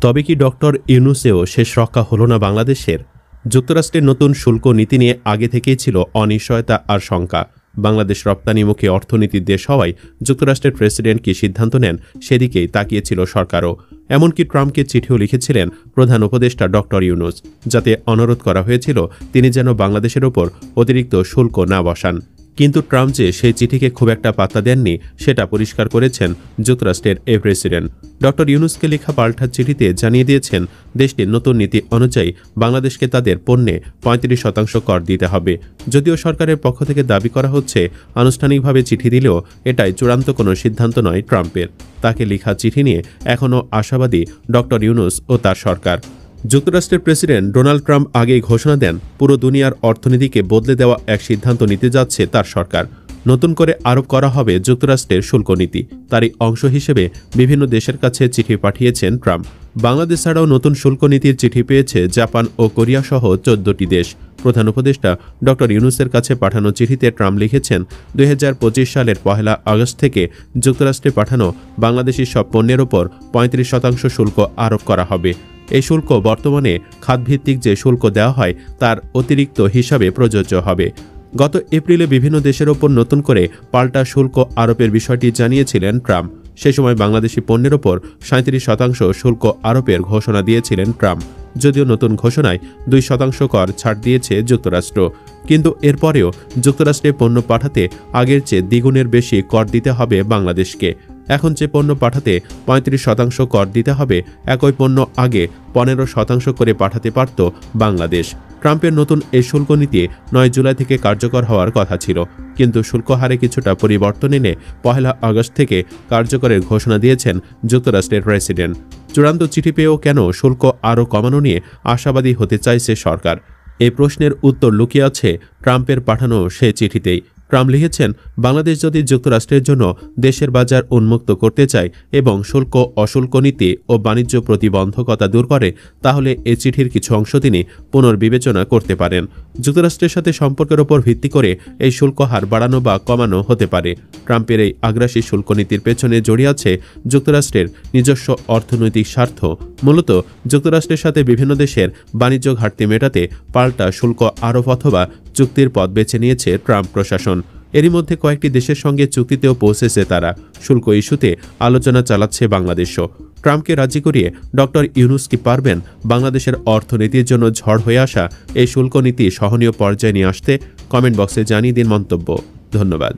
তবে কি ডক্টর ইউনূসেও শেষ রক্ষা হলো না বাংলাদেশের? যুক্তরাষ্ট্রের নতুন শুল্ক নীতি নিয়ে আগে থেকেই ছিল অনিশ্চয়তা আর শঙ্কা। বাংলাদেশ রপ্তানিমুখী অর্থনীতির দেশ হওয়ায় যুক্তরাষ্ট্রের প্রেসিডেন্ট কি সিদ্ধান্ত নেন সেদিকেই তাকিয়েছিল সরকারও। এমনকি ট্রাম্পকে চিঠিও লিখেছিলেন প্রধান উপদেষ্টা ডক্টর ইউনূস, যাতে অনুরোধ করা হয়েছিল তিনি যেন বাংলাদেশের ওপর অতিরিক্ত শুল্ক না বসান। কিন্তু ট্রাম্প যে সেই চিঠিকে খুব একটা পাত্তা দেননি সেটা পরিষ্কার করেছেন যুক্তরাষ্ট্রের এই প্রেসিডেন্ট। ডক্টর ইউনূসকে লেখা পাল্টা চিঠিতে জানিয়ে দিয়েছেন দেশটির নতুন নীতি অনুযায়ী বাংলাদেশকে তাদের পণ্যে ৩৫% কর দিতে হবে। যদিও সরকারের পক্ষ থেকে দাবি করা হচ্ছে আনুষ্ঠানিকভাবে চিঠি দিলেও এটাই চূড়ান্ত কোনো সিদ্ধান্ত নয় ট্রাম্পের। তাকে লেখা চিঠি নিয়ে এখনও আশাবাদী ডক্টর ইউনূস ও তার সরকার। যুক্তরাষ্ট্রের প্রেসিডেন্ট ডোনাল্ড ট্রাম্প আগেই ঘোষণা দেন পুরো দুনিয়ার অর্থনীতিকে বদলে দেওয়া এক সিদ্ধান্ত নিতে যাচ্ছে তার সরকার। নতুন করে আরোপ করা হবে যুক্তরাষ্ট্রের শুল্ক নীতি। তারই অংশ হিসেবে বিভিন্ন দেশের কাছে চিঠি পাঠিয়েছেন ট্রাম্প। বাংলাদেশ ছাড়াও নতুন শুল্ক নীতির চিঠি পেয়েছে জাপান ও কোরিয়া সহ 14টি দেশ। প্রধান উপদেষ্টা ডক্টর ইউনূসের কাছে পাঠানো চিঠিতে ট্রাম্প লিখেছেন 2025 সালের 1 আগস্ট থেকে যুক্তরাষ্ট্রে পাঠানো বাংলাদেশি সব পণ্যের ওপর 35% শুল্ক আরোপ করা হবে। এই শুল্ক বর্তমানে খাতভিত্তিক যে শুল্ক দেওয়া হয় তার অতিরিক্ত হিসাবে প্রযোজ্য হবে। গত এপ্রিলে বিভিন্ন দেশের ওপর নতুন করে পাল্টা শুল্ক আরোপের বিষয়টি জানিয়েছিলেন ট্রাম্প। সে সময় বাংলাদেশি পণ্যের ওপর 37% শুল্ক আরোপের ঘোষণা দিয়েছিলেন ট্রাম্প। যদিও নতুন ঘোষণায় 2% কর ছাড় দিয়েছে যুক্তরাষ্ট্র, কিন্তু এরপরেও যুক্তরাষ্ট্রে পণ্য পাঠাতে আগের চেয়ে দ্বিগুণের বেশি কর দিতে হবে বাংলাদেশকে। এখন যে পণ্য পাঠাতে 35% কর দিতে হবে, একই পণ্য আগে 15% করে পাঠাতে পারত বাংলাদেশ। ট্রাম্পের নতুন এই শুল্ক নীতি 9 জুলাই থেকে কার্যকর হওয়ার কথা ছিল, কিন্তু শুল্ক হারে কিছুটা পরিবর্তন এনে 1 আগস্ট থেকে কার্যকরের ঘোষণা দিয়েছেন যুক্তরাষ্ট্রের প্রেসিডেন্ট। চূড়ান্ত চিঠি পেয়েও কেন শুল্ক আরও কমানো নিয়ে আশাবাদী হতে চাইছে সরকার? এই প্রশ্নের উত্তর লুকিয়ে আছে ট্রাম্পের পাঠানো সেই চিঠিতেই। ট্রাম্প লিখেছেন, বাংলাদেশ যদি যুক্তরাষ্ট্রের জন্য দেশের বাজার উন্মুক্ত করতে চায় এবং শুল্ক অশুল্ক নীতি ও বাণিজ্য প্রতিবন্ধকতা দূর করে, তাহলে এই চিঠির কিছু অংশ তিনি পুনর্বিবেচনা করতে পারেন। যুক্তরাষ্ট্রের সাথে সম্পর্কের ওপর ভিত্তি করে এই শুল্ক হার বাড়ানো বা কমানো হতে পারে। ট্রাম্পের এই আগ্রাসী শুল্ক নীতির পেছনে জড়িয়ে আছে যুক্তরাষ্ট্রের নিজস্ব অর্থনৈতিক স্বার্থ। মূলত যুক্তরাষ্ট্রের সাথে বিভিন্ন দেশের বাণিজ্য ঘাটতি মেটাতে পাল্টা শুল্ক আরোপ অথবা চুক্তির পথ বেছে নিয়েছে ট্রাম্প প্রশাসন। এরই মধ্যে কয়েকটি দেশের সঙ্গে চুক্তিতেও পৌঁছেছে তারা। শুল্ক ইস্যুতে আলোচনা চালাচ্ছে বাংলাদেশও। ট্রাম্পকে রাজি করিয়ে ডক্টর ইউনূস কি পারবেন বাংলাদেশের অর্থনীতির জন্য ঝড় হয়ে আসা এই শুল্ক নীতি সহনীয় পর্যায়ে নিয়ে আসতে? কমেন্ট বক্সে জানিয়ে দিন মন্তব্য। ধন্যবাদ।